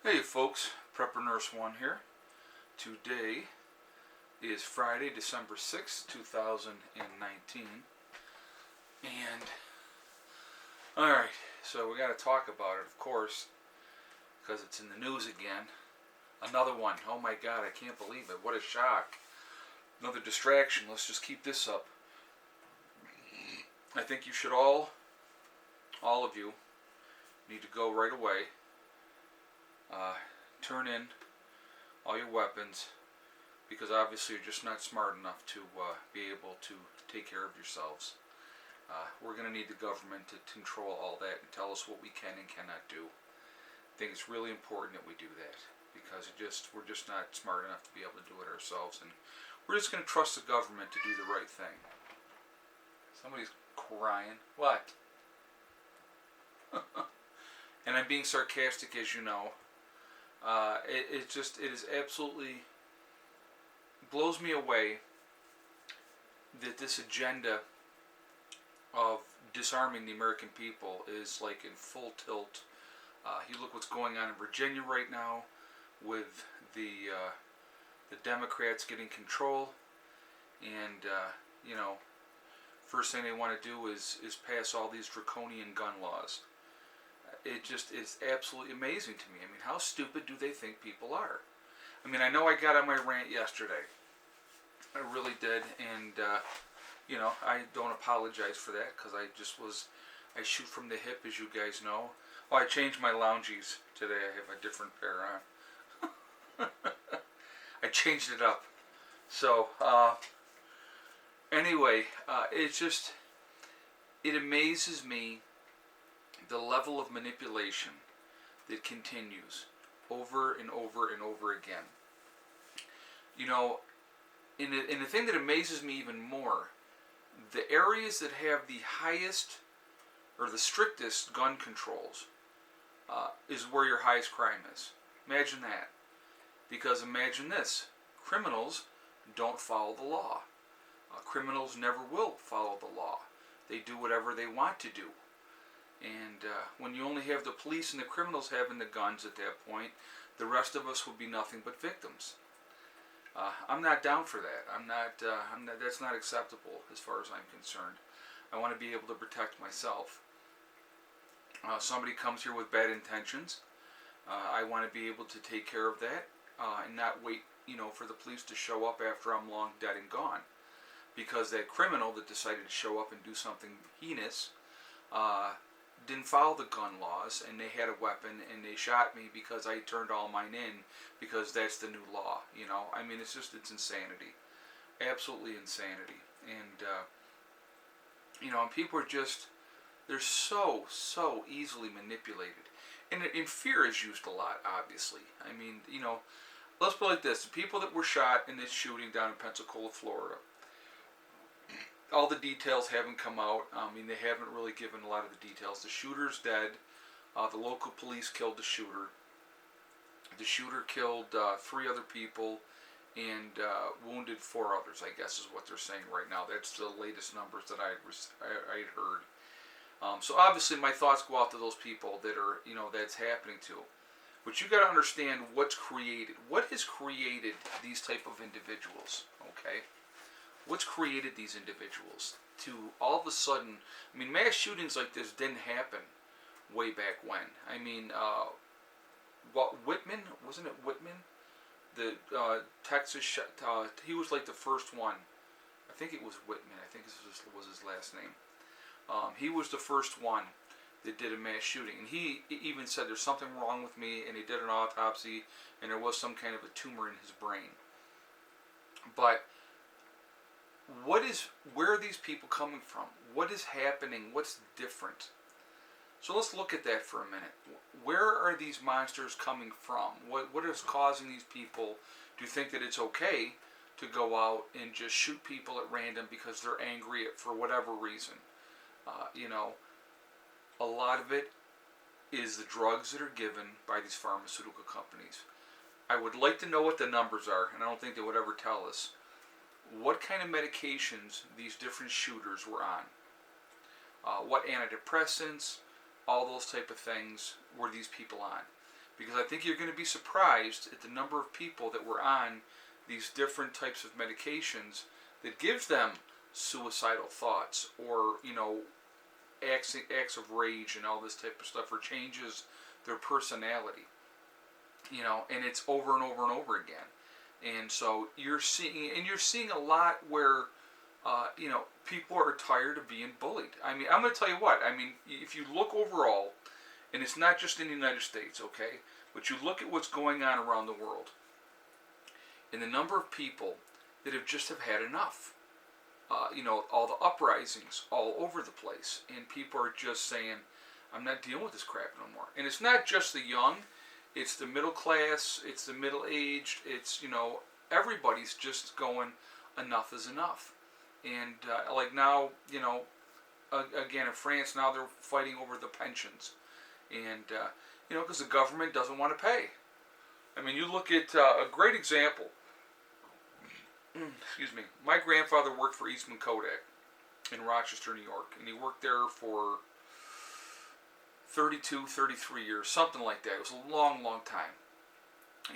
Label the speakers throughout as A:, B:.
A: Hey folks, Prepper Nurse 1 here. Today is Friday, December 6th, 2019. And, alright, so we got to talk about it, of course, because it's in the news again. Another one. Oh my god, I can't believe it. What a shock. Another distraction. Let's just keep this up. I think you should all of you, need to go right away. Turn in all your weapons, because obviously you're just not smart enough to be able to take care of yourselves. We're going to need the government to control all that and tell us what we can and cannot do. I think it's really important that we do that, because we're just not smart enough to be able to do it ourselves, and we're just going to trust the government to do the right thing. Somebody's crying. What? And I'm being sarcastic, as you know. It is absolutely blows me away that this agenda of disarming the American people is like in full tilt. You look what's going on in Virginia right now with the Democrats getting control, and first thing they want to do is pass all these draconian gun laws. It just is absolutely amazing to me. I mean, how stupid do they think people are? I mean, I know I got on my rant yesterday. I really did, and I don't apologize for that, because I shoot from the hip, as you guys know. Oh, I changed my loungies today. I have a different pair on. I changed it up. So, anyway, it amazes me the level of manipulation that continues over and over and over again. And the thing that amazes me even more, the areas that have the highest or the strictest gun controls is where your highest crime is. Imagine that. Because imagine this, criminals don't follow the law. Criminals never will follow the law. They do whatever they want to do. And when you only have the police and the criminals having the guns at that point, the rest of us would be nothing but victims. I'm not down for that. That's not acceptable as far as I'm concerned. I want to be able to protect myself. Somebody comes here with bad intentions. I want to be able to take care of that and not wait, for the police to show up after I'm long dead and gone. Because that criminal that decided to show up and do something heinous didn't follow the gun laws, and they had a weapon, and they shot me because I turned all mine in, because that's the new law. I mean, it's insanity, absolutely insanity. And and people are they're so easily manipulated, and fear is used a lot. Obviously, I mean, let's put it like this: the people that were shot in this shooting down in Pensacola, Florida. All the details haven't come out. I mean, they haven't really given a lot of the details. The shooter's dead. The local police killed the shooter. The shooter killed 3 other people and wounded 4 others, I guess is what they're saying right now. That's the latest numbers that I had heard. So obviously my thoughts go out to those people that are, that's happening to. But you got to understand what has created these type of individuals, okay? What's created these individuals to all of a sudden, I mean, mass shootings like this didn't happen way back when. I mean, Whitman, wasn't it Whitman? The Texas, he was like the first one. I think it was Whitman. I think this was his last name. He was the first one that did a mass shooting. And he even said there's something wrong with me, and he did an autopsy, and there was some kind of a tumor in his brain. But where are these people coming from? What is happening? What's different? So let's look at that for a minute. Where are these monsters coming from? What is causing these people to think that it's okay to go out and just shoot people at random because they're angry for whatever reason? A lot of it is the drugs that are given by these pharmaceutical companies. I would like to know what the numbers are, and I don't think they would ever tell us. What kind of medications these different shooters were on. What antidepressants, all those type of things were these people on. because I think you're going to be surprised at the number of people that were on these different types of medications that gives them suicidal thoughts, or acts of rage and all this type of stuff, or changes their personality. And it's over and over and over again. And so you're seeing a lot where people are tired of being bullied. I mean, I'm going to tell you what. I mean, if you look overall, and it's not just in the United States, okay, but you look at what's going on around the world, and the number of people that have had enough. All the uprisings all over the place, and people are just saying, I'm not dealing with this crap no more. And it's not just the young, it's the middle class, it's the middle-aged, it's, everybody's just going, enough is enough. And like now, again in France, now they're fighting over the pensions. And, because the government doesn't want to pay. I mean, you look at a great example. Excuse me. My grandfather worked for Eastman Kodak in Rochester, New York, and he worked there for 32, 33 years, something like that. It was a long, long time.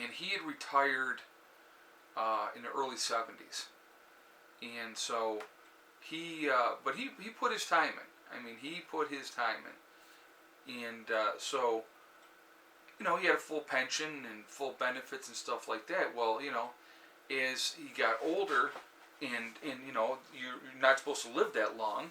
A: And he had retired in the early 70s. And so he put his time in. I mean, he put his time in. And so, he had a full pension and full benefits and stuff like that. Well, as he got older, and you're not supposed to live that long,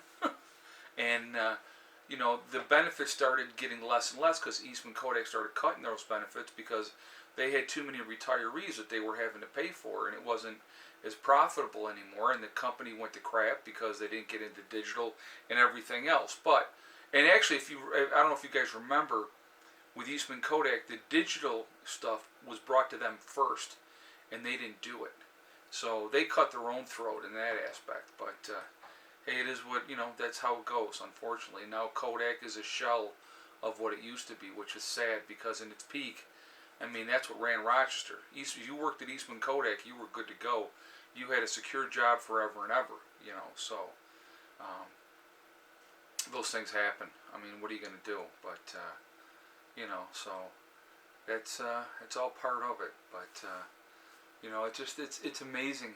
A: and the benefits started getting less and less because Eastman Kodak started cutting those benefits because they had too many retirees that they were having to pay for, and it wasn't as profitable anymore, and the company went to crap because they didn't get into digital and everything else. And actually, I don't know if you guys remember, with Eastman Kodak, the digital stuff was brought to them first, and they didn't do it. So they cut their own throat in that aspect. But hey, it is what, that's how it goes, unfortunately. Now Kodak is a shell of what it used to be, which is sad, because in its peak, I mean, that's what ran Rochester. You worked at Eastman Kodak, you were good to go. You had a secure job forever and ever, so those things happen. I mean, what are you going to do? But, so that's it's all part of it. But, it's amazing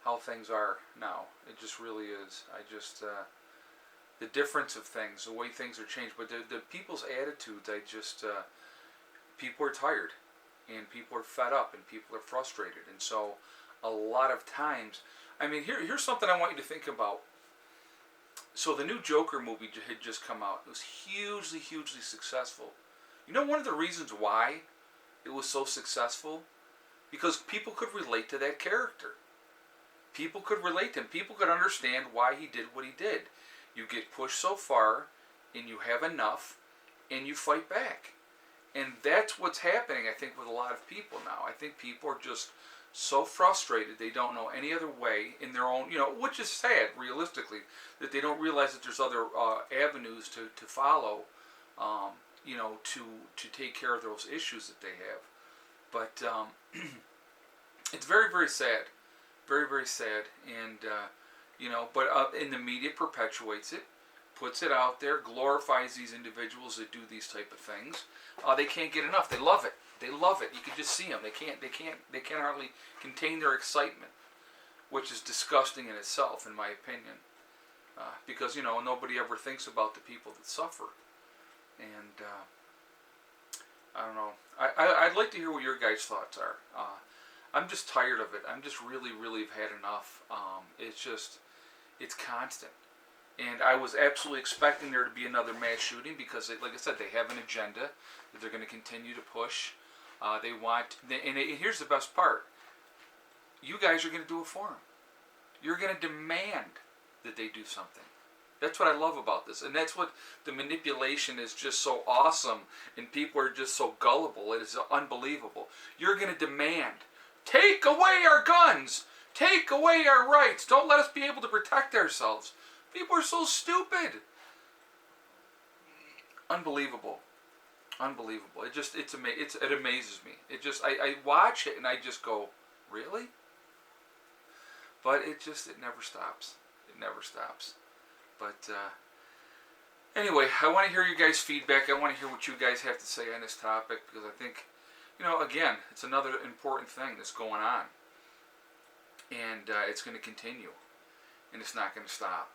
A: how things are now. It just really is. The difference of things, the way things are changed, but the people's attitudes, people are tired, and people are fed up, and people are frustrated, and so a lot of times, I mean, here's something I want you to think about. So the new Joker movie had just come out. It was hugely, hugely successful. One of the reasons why it was so successful? Because people could relate to that character. People could relate to him. People could understand why he did what he did. You get pushed so far, and you have enough, and you fight back. And that's what's happening, I think, with a lot of people now. I think people are just so frustrated they don't know any other way in their own, which is sad, realistically, that they don't realize that there's other avenues to follow, to take care of those issues that they have. But it's very, very sad. Very, very sad. And, and the media perpetuates it, puts it out there, glorifies these individuals that do these type of things. They can't get enough. They love it. They love it. You can just see them. They can't hardly contain their excitement, which is disgusting in itself, in my opinion. Because, nobody ever thinks about the people that suffer. And, I don't know. I'd like to hear what your guys' thoughts are. I'm just tired of it. I'm just really, really have had enough. It's constant. And I was absolutely expecting there to be another mass shooting because, like I said, they have an agenda that they're going to continue to push. Here's the best part. You guys are going to do it for them. You're going to demand that they do something. That's what I love about this. And that's what the manipulation is, just so awesome. And people are just so gullible. It is unbelievable. You're going to demand, take away our guns. Take away our rights. Don't let us be able to protect ourselves. People are so stupid. Unbelievable. Unbelievable. It amazes me. I watch it and I just go, really? But it never stops. It never stops. But Anyway, I want to hear you guys' feedback. I want to hear what you guys have to say on this topic, because I think, again, it's another important thing that's going on. And it's going to continue. And it's not going to stop.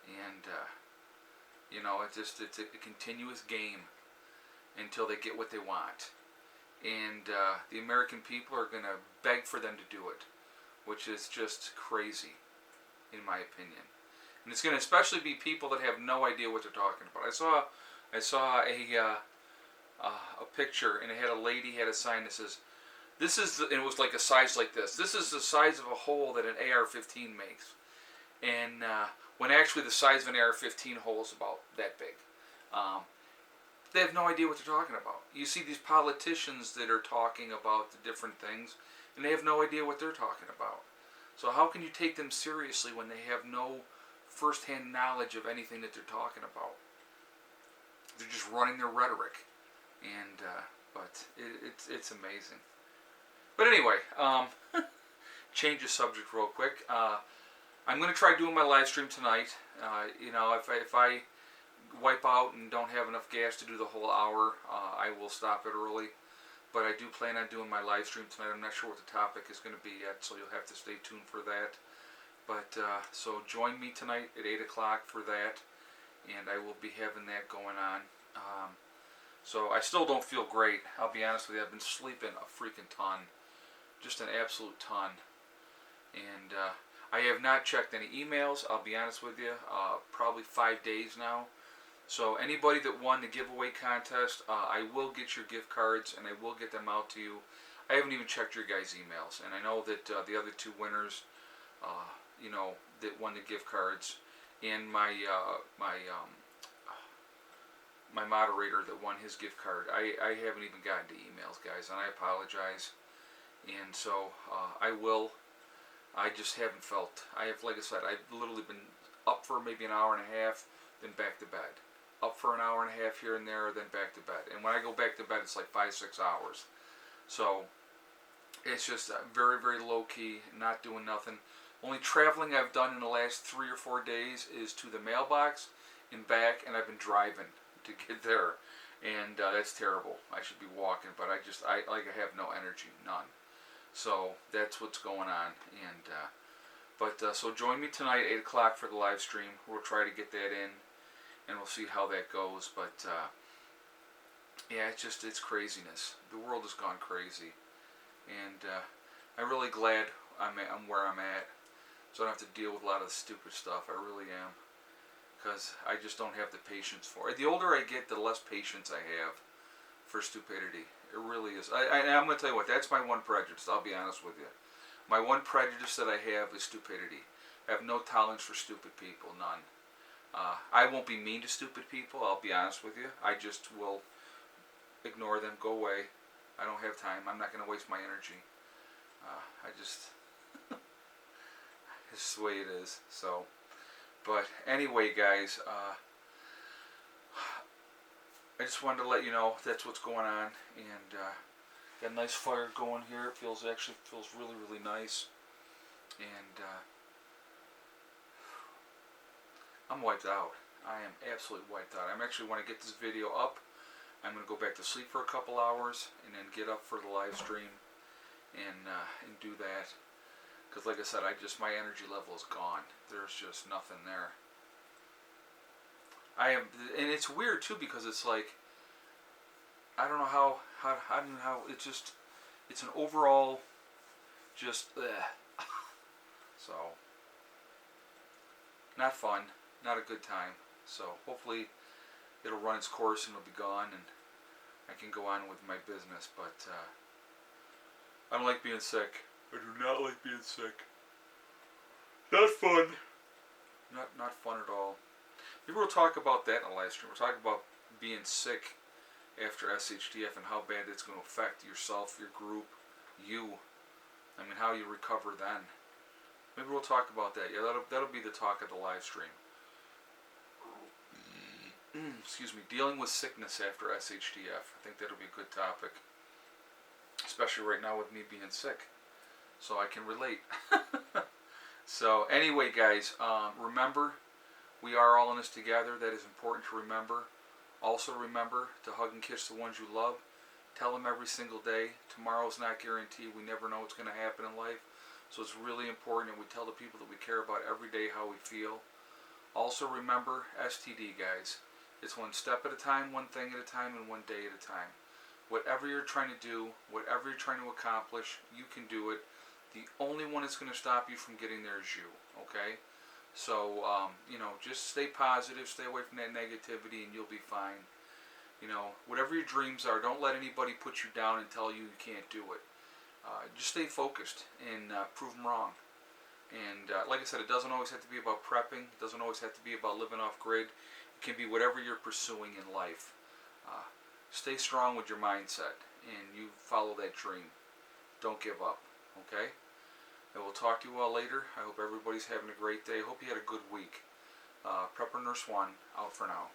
A: And, it's a continuous game until they get what they want. And the American people are going to beg for them to do it, which is just crazy, in my opinion. And it's going to especially be people that have no idea what they're talking about. I saw a picture, and it had a lady had a sign that says, "This is," and it was like a size like this. "This is the size of a hole that an AR-15 makes," and when actually the size of an AR-15 hole is about that big. They have no idea what they're talking about. You see these politicians that are talking about the different things, and they have no idea what they're talking about. So how can you take them seriously when they have no first-hand knowledge of anything that they're talking about? They're just running their rhetoric, and but it's amazing. But anyway, change the subject real quick. I'm going to try doing my live stream tonight. If I wipe out and don't have enough gas to do the whole hour, I will stop it early. But I do plan on doing my live stream tonight. I'm not sure what the topic is going to be yet, so you'll have to stay tuned for that. But so join me tonight at 8 o'clock for that, and I will be having that going on. So I still don't feel great. I'll be honest with you. I've been sleeping a freaking ton, just an absolute ton, and I have not checked any emails. I'll be honest with you. Probably 5 days now. So anybody that won the giveaway contest, I will get your gift cards, and I will get them out to you. I haven't even checked your guys' emails, and I know that the other two winners, that won the gift cards, and my moderator that won his gift card, I haven't even gotten to emails, guys, and I apologize. And so I will. I just haven't felt. Like I said, I've literally been up for maybe an hour and a half, then back to bed. Up for an hour and a half here and there, then back to bed. And when I go back to bed, it's like 5-6 hours. So it's just very, very low key, not doing nothing. Only traveling I've done in the last 3 or 4 days is to the mailbox and back, and I've been driving to get there, and that's terrible. I should be walking, but I have no energy, none. So that's what's going on, and so join me tonight 8 o'clock for the live stream. We'll try to get that in, and we'll see how that goes. But yeah, it's craziness. The world has gone crazy, and I'm really glad I'm where I'm at, so I don't have to deal with a lot of the stupid stuff. I really am, because I just don't have the patience for it. The older I get, the less patience I have for stupidity. It really is. I'm going to tell you what, that's my one prejudice, I'll be honest with you. My one prejudice that I have is stupidity. I have no tolerance for stupid people, none. I won't be mean to stupid people, I'll be honest with you. I just will ignore them, go away. I don't have time. I'm not going to waste my energy. It's the way it is. So, but anyway, guys, I just wanted to let you know that's what's going on, and got a nice fire going here. It feels really, really nice, and I'm wiped out. I am absolutely wiped out. I'm actually, when I get this video up, I'm going to go back to sleep for a couple hours, and then get up for the live stream, and do that. Because like I said, my energy level is gone. There's just nothing there. And it's weird too, because it's like, I don't know how it's an overall just bleh. So not fun, not a good time. So hopefully it'll run its course and it'll be gone, and I can go on with my business. But I don't like being sick. I do not like being sick. Not fun. Not fun at all. Maybe we'll talk about that in the live stream. We'll talk about being sick after SHTF and how bad it's going to affect yourself, your group, you. I mean, how you recover then. Maybe we'll talk about that. Yeah, that'll be the talk of the live stream. Excuse me. Dealing with sickness after SHTF. I think that'll be a good topic. Especially right now with me being sick. So I can relate. So anyway, guys, remember, We are all in this together. That is important to remember. Also remember to hug and kiss the ones you love. Tell them every single day. Tomorrow's not guaranteed. We never know what's going to happen in life. So it's really important that we tell the people that we care about every day how we feel. Also remember STD, guys. It's one step at a time, one thing at a time, and one day at a time. Whatever you're trying to do, whatever you're trying to accomplish, you can do it. The only one that's going to stop you from getting there is you, okay? So, just stay positive, stay away from that negativity, and you'll be fine. Whatever your dreams are, don't let anybody put you down and tell you you can't do it. Just stay focused and prove them wrong. And like I said, it doesn't always have to be about prepping. It doesn't always have to be about living off grid. It can be whatever you're pursuing in life. Stay strong with your mindset, and you follow that dream. Don't give up, okay? And we'll talk to you all later. I hope everybody's having a great day. I hope you had a good week. Prepper Nurse 1, out for now.